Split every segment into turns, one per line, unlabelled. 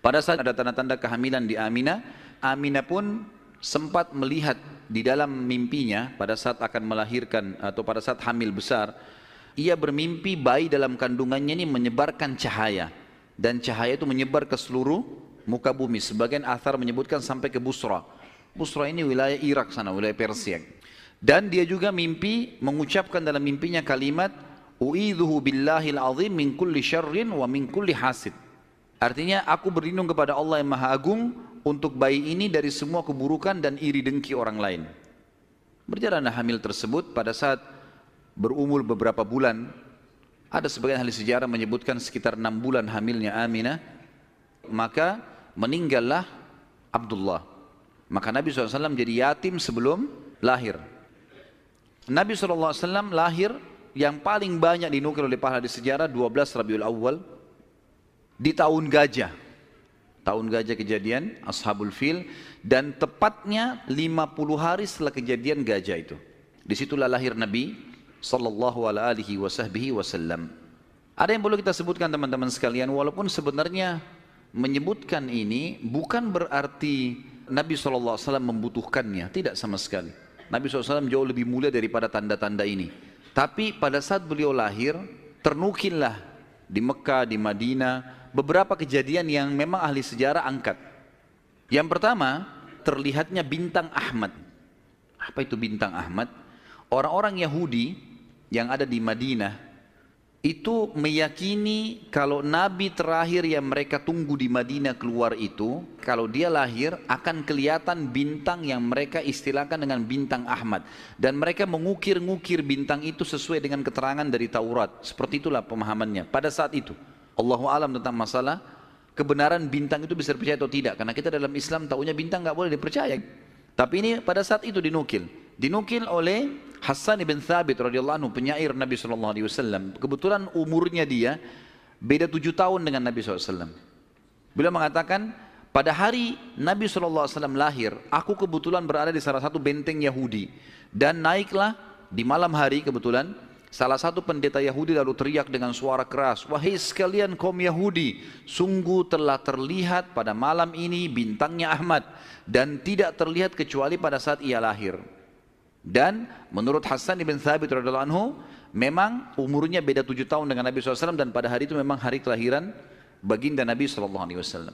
Pada saat ada tanda-tanda kehamilan di Aminah, Aminah pun sempat melihat di dalam mimpinya pada saat akan melahirkan atau pada saat hamil besar, ia bermimpi bayi dalam kandungannya ini menyebarkan cahaya, dan cahaya itu menyebar ke seluruh muka bumi. Sebagian athar menyebutkan sampai ke Busra. Busra ini wilayah Irak sana, wilayah Persia. Dan dia juga mimpi mengucapkan dalam mimpinya kalimat u'idzuhu billahil azim min kulli syarrin wa min kulli hasid. Artinya aku berlindung kepada Allah yang Maha Agung untuk bayi ini dari semua keburukan dan iri dengki orang lain. Berjalanlah hamil tersebut pada saat berumur beberapa bulan. Ada sebagian ahli sejarah menyebutkan sekitar 6 bulan hamilnya Aminah. Maka meninggallah Abdullah. Maka Nabi SAW jadi yatim sebelum lahir. Nabi SAW lahir yang paling banyak dinukil oleh para ahli sejarah 12 Rabiul Awal di tahun gajah. Tahun gajah kejadian Ashabul Fil, dan tepatnya 50 hari setelah kejadian gajah itu. Disitulah lahir Nabi sallallahu alaihi wasallam. Ada yang perlu kita sebutkan teman-teman sekalian, walaupun sebenarnya menyebutkan ini bukan berarti Nabi SAW membutuhkannya, tidak sama sekali. Nabi SAW jauh lebih mulia daripada tanda-tanda ini. Tapi pada saat beliau lahir, ternukillah di Mekah, di Madinah, beberapa kejadian yang memang ahli sejarah angkat. Yang pertama, terlihatnya bintang Ahmad. Apa itu bintang Ahmad? Orang-orang Yahudi yang ada di Madinah itu meyakini kalau Nabi terakhir yang mereka tunggu di Madinah keluar itu, kalau dia lahir akan kelihatan bintang yang mereka istilahkan dengan bintang Ahmad. Dan mereka mengukir-ngukir bintang itu sesuai dengan keterangan dari Taurat. Seperti itulah pemahamannya pada saat itu. Allahu alam tentang masalah kebenaran bintang itu bisa dipercaya atau tidak. Karena kita dalam Islam tahunya bintang nggak boleh dipercaya. Tapi ini pada saat itu dinukil oleh Hassan ibn Thabit radhiyallahu anhu, penyair Nabi SAW. Kebetulan umurnya dia beda 7 tahun dengan Nabi SAW. Beliau mengatakan, pada hari Nabi SAW lahir, aku kebetulan berada di salah satu benteng Yahudi. Dan naiklah di malam hari kebetulan, salah satu pendeta Yahudi lalu teriak dengan suara keras, wahai sekalian kaum Yahudi, sungguh telah terlihat pada malam ini bintangnya Ahmad, dan tidak terlihat kecuali pada saat ia lahir. Dan menurut Hassan ibn Thabit radhiyallahu anhu, memang umurnya beda 7 tahun dengan Nabi SAW, dan pada hari itu memang hari kelahiran baginda Nabi SAW.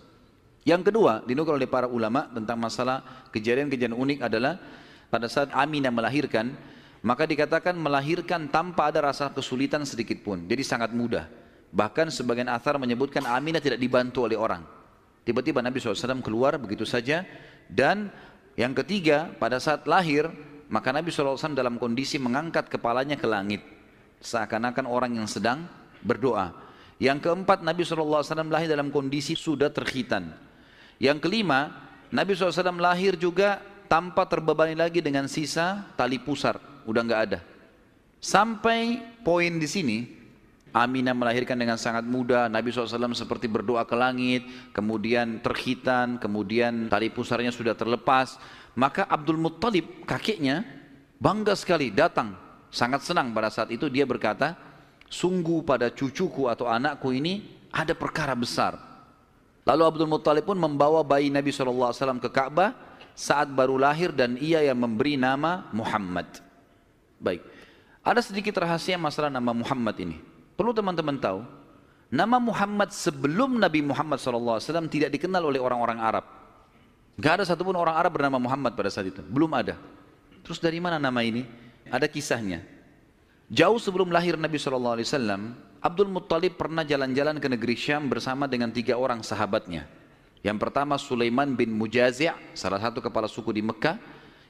Yang kedua, dinukil oleh para ulama tentang masalah kejadian-kejadian unik adalah pada saat Aminah melahirkan, maka dikatakan melahirkan tanpa ada rasa kesulitan sedikit pun, jadi sangat mudah. Bahkan sebagian athar menyebutkan Aminah tidak dibantu oleh orang. Tiba-tiba Nabi SAW keluar begitu saja. Dan yang ketiga, pada saat lahir, maka Nabi SAW dalam kondisi mengangkat kepalanya ke langit, seakan-akan orang yang sedang berdoa. Yang keempat, Nabi SAW lahir dalam kondisi sudah terkhitan. Yang kelima, Nabi SAW lahir juga tanpa terbebani lagi dengan sisa tali pusar, udah nggak ada. Sampai poin di sini, Aminah melahirkan dengan sangat mudah, Nabi SAW seperti berdoa ke langit, kemudian terkhitan, kemudian tali pusarnya sudah terlepas. Maka Abdul Muttalib, kakeknya, bangga sekali datang, sangat senang pada saat itu. Dia berkata, sungguh pada cucuku atau anakku ini ada perkara besar. Lalu Abdul Muttalib pun membawa bayi Nabi SAW ke Ka'bah saat baru lahir, dan ia yang memberi nama Muhammad. Baik, ada sedikit rahasia masalah nama Muhammad ini. Perlu teman-teman tahu, nama Muhammad sebelum Nabi Muhammad SAW tidak dikenal oleh orang-orang Arab. Gak ada satupun orang Arab bernama Muhammad pada saat itu, belum ada. Terus dari mana nama ini? Ada kisahnya. Jauh sebelum lahir Nabi SAW, Abdul Muttalib pernah jalan-jalan ke negeri Syam bersama dengan 3 orang sahabatnya. Yang pertama Sulaiman bin Mujazi', salah satu kepala suku di Mekah.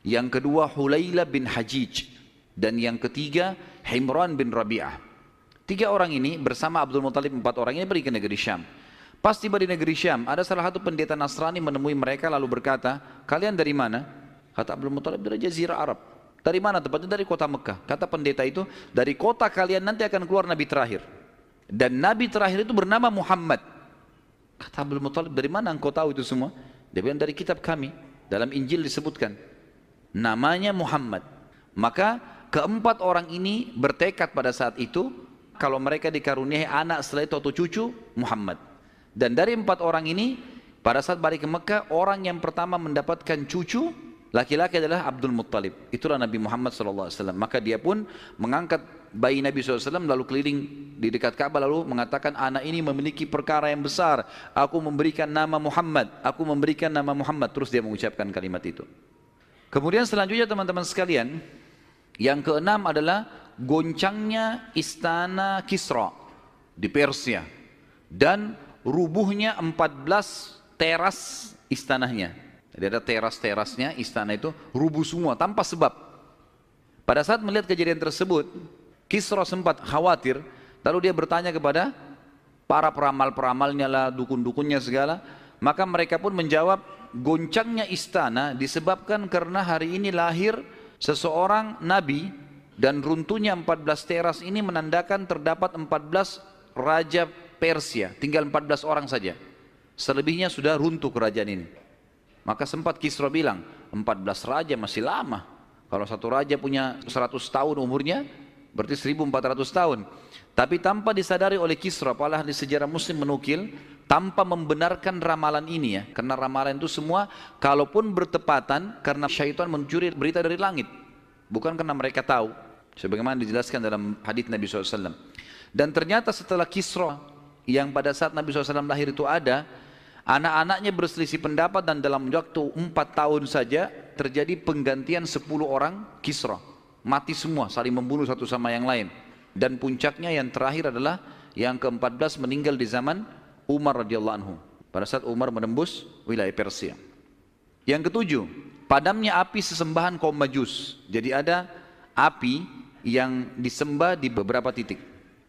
Yang kedua Hulayla bin Hajij. Dan yang ketiga Himran bin Rabi'ah. 3 orang ini bersama Abdul Muttalib, 4 orang ini pergi ke negeri Syam. Pas tiba di negeri Syam, ada salah satu pendeta Nasrani menemui mereka lalu berkata, kalian dari mana? Kata Abdul Muttalib, dari Jazirah Arab. Dari mana? Tepatnya dari kota Mekah. Kata pendeta itu, dari kota kalian nanti akan keluar Nabi terakhir. Dan Nabi terakhir itu bernama Muhammad. Kata Abdul Muttalib, dari mana engkau tahu itu semua? Dia bilang, dari kitab kami. Dalam Injil disebutkan. Namanya Muhammad. Maka keempat orang ini bertekad pada saat itu, kalau mereka dikaruniai anak setelah itu atau cucu, Muhammad. Dan dari 4 orang ini, Pada saat balik ke Mekah, orang yang pertama mendapatkan cucu laki-laki adalah Abdul Muttalib. Itulah Nabi Muhammad SAW. Maka dia pun mengangkat bayi Nabi SAW lalu keliling di dekat Ka'bah lalu mengatakan, anak ini memiliki perkara yang besar. Aku memberikan nama Muhammad. Aku memberikan nama Muhammad. Terus dia mengucapkan kalimat itu. Kemudian selanjutnya teman-teman sekalian, yang keenam adalah goncangnya istana Kisra di Persia dan rubuhnya 14 teras istananya. Jadi ada teras-terasnya istana itu rubuh semua tanpa sebab. Pada saat melihat kejadian tersebut, Kisra sempat khawatir, lalu dia bertanya kepada para peramal-peramalnya lah, dukun-dukunnya segala, maka mereka pun menjawab, goncangnya istana disebabkan karena hari ini lahir seseorang nabi dan runtuhnya 14 teras ini menandakan terdapat 14 raja Persia, tinggal 14 orang saja. Selebihnya sudah runtuh kerajaan ini. Maka sempat Kisra bilang, 14 raja masih lama. Kalau satu raja punya 100 tahun umurnya, berarti 1400 tahun. Tapi tanpa disadari oleh Kisra, para ahli sejarah muslim menukil, tanpa membenarkan ramalan ini ya. Karena ramalan itu semua, kalaupun bertepatan, karena syaitan mencuri berita dari langit. Bukan karena mereka tahu. Sebagaimana dijelaskan dalam hadits Nabi SAW. Dan ternyata setelah Kisra, yang pada saat Nabi SAW lahir itu ada, anak-anaknya berselisih pendapat dan dalam waktu 4 tahun saja terjadi penggantian 10 orang Kisra. Mati semua, saling membunuh satu sama yang lain. Dan puncaknya yang terakhir adalah yang ke-14 meninggal di zaman Umar radhiyallahu anhu. Pada saat Umar menembus wilayah Persia. Yang ketujuh, padamnya api sesembahan kaum Majus. Jadi ada api yang disembah di beberapa titik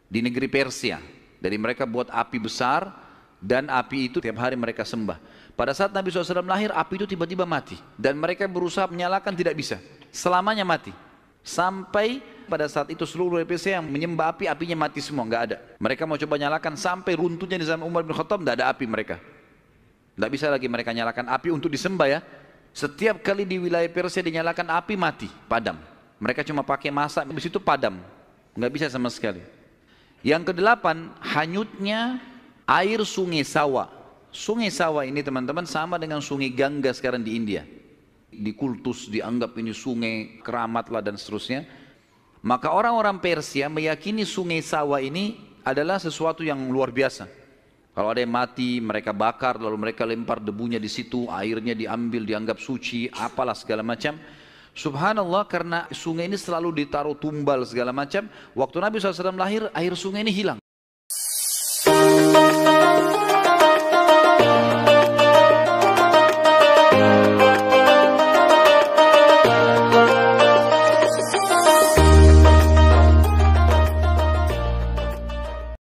di negeri Persia. Jadi mereka buat api besar dan api itu tiap hari mereka sembah. Pada saat Nabi SAW lahir, api itu tiba-tiba mati. Dan mereka berusaha menyalakan, tidak bisa. Selamanya mati. Sampai pada saat itu seluruh Persia yang menyembah api, apinya mati semua, nggak ada. Mereka mau coba nyalakan sampai runtuhnya di zaman Umar bin Khattab, nggak ada api mereka. Nggak bisa lagi mereka nyalakan api untuk disembah ya. Setiap kali di wilayah Persia dinyalakan api, mati, padam. Mereka cuma pakai masak, habis itu padam. Nggak bisa sama sekali. Yang kedelapan, hanyutnya air sungai Sawa. Sungai Sawa ini teman-teman sama dengan sungai Gangga sekarang di India. Di kultus dianggap ini sungai keramat lah dan seterusnya. Maka orang-orang Persia meyakini sungai Sawa ini adalah sesuatu yang luar biasa. Kalau ada yang mati, mereka bakar, lalu mereka lempar debunya di situ, airnya diambil, dianggap suci, apalah segala macam. Subhanallah, karena sungai ini selalu ditaruh tumbal segala macam. Waktu Nabi SAW lahir, air sungai ini hilang.